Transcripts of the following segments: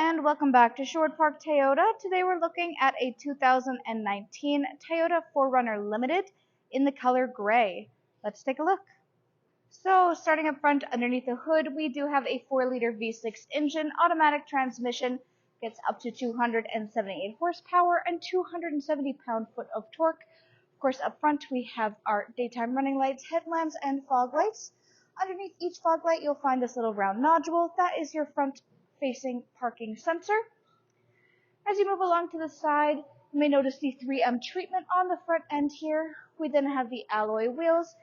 and welcome back to Sherwood Park Toyota. Today we're looking at a 2019 Toyota 4Runner Limited in the color gray. Let's take a look. So starting up front underneath the hood, we do have a 4-liter V6 engine, automatic transmission, gets up to 278 horsepower and 270 pound-foot of torque. Of course, up front we have our daytime running lights, headlamps, and fog lights. Underneath each fog light you'll find this little round nodule. That is your front-facing parking sensor. As you move along to the side, you may notice the 3M treatment on the front end here. We then have the alloy wheels,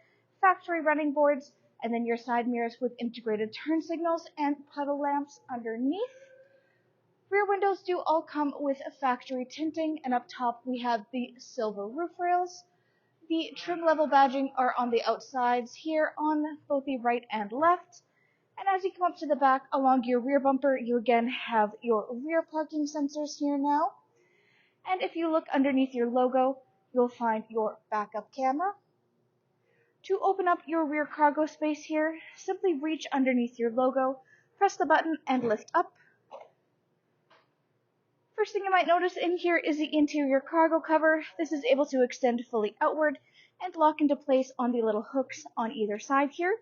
factory running boards, and then your side mirrors with integrated turn signals and puddle lamps underneath. Rear windows do all come with factory tinting, and up top we have the silver roof rails. The trim level badging are on the outsides here on both the right and left. And as you come up to the back along your rear bumper, you again have your rear parking sensors here now. And if you look underneath your logo, you'll find your backup camera. To open up your rear cargo space here, simply reach underneath your logo, press the button, and lift up. First thing you might notice in here is the interior cargo cover. This is able to extend fully outward and lock into place on the little hooks on either side here.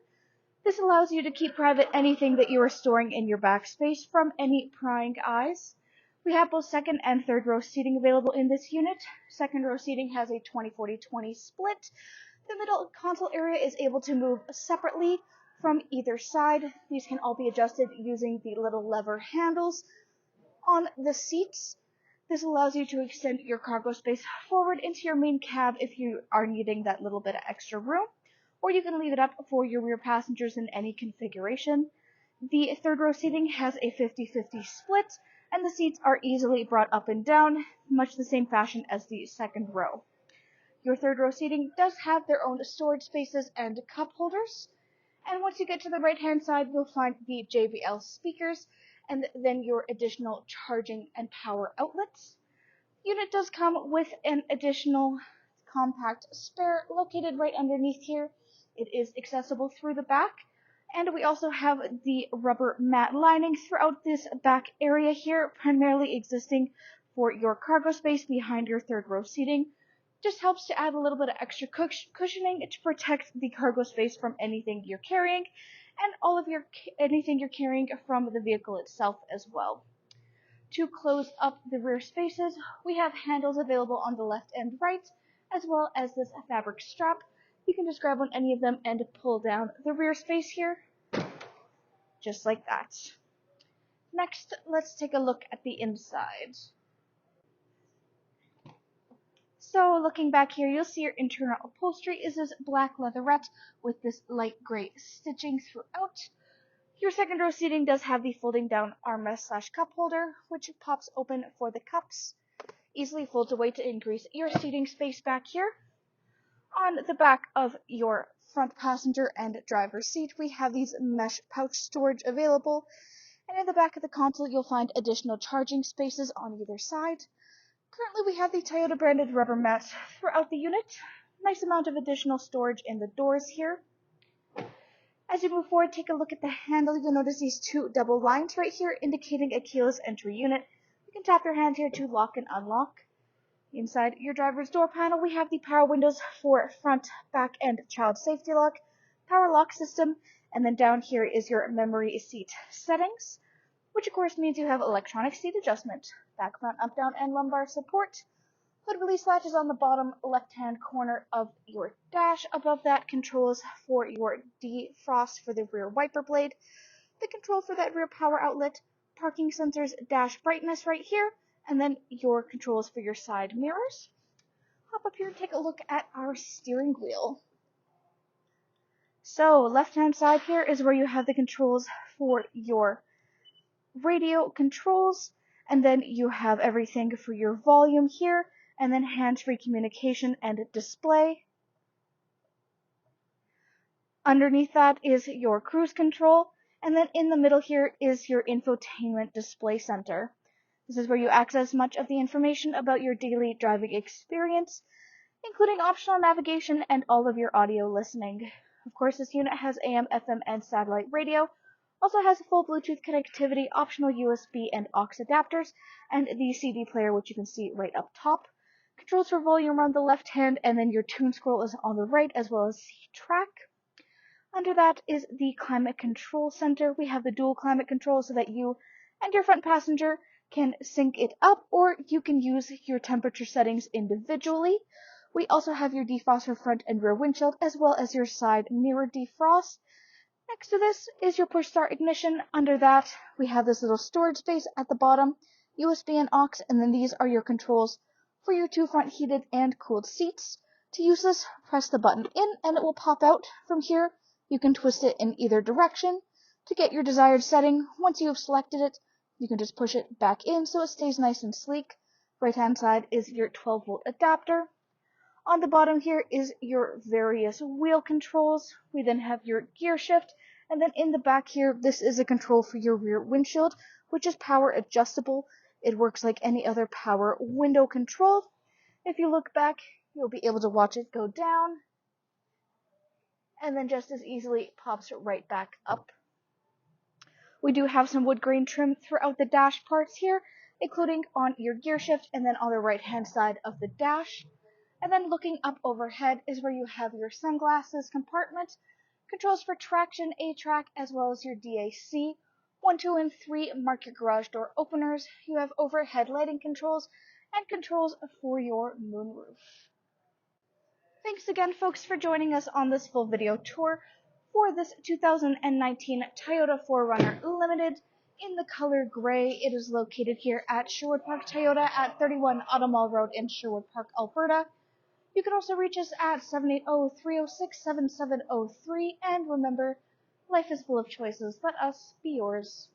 This allows you to keep private anything that you are storing in your back space from any prying eyes. We have both second and third row seating available in this unit. Second row seating has a 20-40-20 split. The middle console area is able to move separately from either side. These can all be adjusted using the little lever handles on the seats. This allows you to extend your cargo space forward into your main cab if you are needing that little bit of extra room, or you can leave it up for your rear passengers in any configuration. The third row seating has a 50-50 split, and the seats are easily brought up and down, much the same fashion as the second row. Your third row seating does have their own storage spaces and cup holders, and once you get to the right hand side, you'll find the JBL speakers and then your additional charging and power outlets. The unit does come with an additional compact spare located right underneath here. It is accessible through the back, and we also have the rubber mat lining throughout this back area here, primarily existing for your cargo space behind your third row seating. Just helps to add a little bit of extra cushioning to protect the cargo space from anything you're carrying, and anything you're carrying from the vehicle itself as well. To close up the rear spaces, we have handles available on the left and right, as well as this fabric strap. You can just grab on any of them and pull down the rear space here, just like that. Next, let's take a look at the inside. So looking back here, you'll see your internal upholstery is this black leatherette with this light gray stitching throughout. Your second row seating does have the folding down armrest/cup holder, which pops open for the cups. Easily folds away to increase your seating space back here. On the back of your front passenger and driver's seat, we have these mesh pouch storage available. And in the back of the console, you'll find additional charging spaces on either side. Currently, we have the Toyota branded rubber mats throughout the unit. Nice amount of additional storage in the doors here. As you move forward, take a look at the handle. You'll notice these two double lines right here indicating a keyless entry unit. You can tap your hand here to lock and unlock. Inside your driver's door panel, we have the power windows for front, back, and child safety lock, power lock system, and then down here is your memory seat settings, which of course means you have electronic seat adjustment, back, front, up, down, and lumbar support. Hood release latch is on the bottom left-hand corner of your dash. Above that, controls for your defrost for the rear wiper blade, the control for that rear power outlet, parking sensors, dash brightness right here, and then your controls for your side mirrors. Hop up here and take a look at our steering wheel. So left-hand side here is where you have the controls for your radio controls, and then you have everything for your volume here, and then hands-free communication and display. Underneath that is your cruise control, and then in the middle here is your infotainment display center. This is where you access much of the information about your daily driving experience, including optional navigation and all of your audio listening. Of course, this unit has AM, FM, and satellite radio, Also has full Bluetooth connectivity, optional USB and aux adapters, and the CD player, which you can see right up top. Controls for volume are on the left hand, and then your tune scroll is on the right, as well as track. Under that is the climate control center. We have the dual climate control so that you and your front passenger can sync it up, or you can use your temperature settings individually. We also have your defrost for front and rear windshield, as well as your side mirror defrost. Next to this is your push start ignition. Under that, we have this little storage space at the bottom, USB and aux, and then these are your controls for your two front heated and cooled seats. To use this, press the button in and it will pop out. From here, you can twist it in either direction to get your desired setting. Once you have selected it, you can just push it back in so it stays nice and sleek. Right hand side is your 12-volt adapter. On the bottom here is your various wheel controls. We then have your gear shift, and then in the back here, this is a control for your rear windshield, which is power adjustable. It works like any other power window control. If you look back, you'll be able to watch it go down, and then just as easily pops right back up. We do have some wood grain trim throughout the dash parts here, including on your gear shift and then on the right hand side of the dash. And then looking up overhead is where you have your sunglasses compartment, controls for traction, A-track, as well as your DAC. 1, 2, and 3 mark your garage door openers. You have overhead lighting controls and controls for your moonroof. Thanks again, folks, for joining us on this full video tour for this 2019 Toyota 4Runner Limited in the color gray. It is located here at Sherwood Park Toyota at 31 Automall Road in Sherwood Park, Alberta. You can also reach us at 780-306-7703, and remember, life is full of choices. Let us be yours.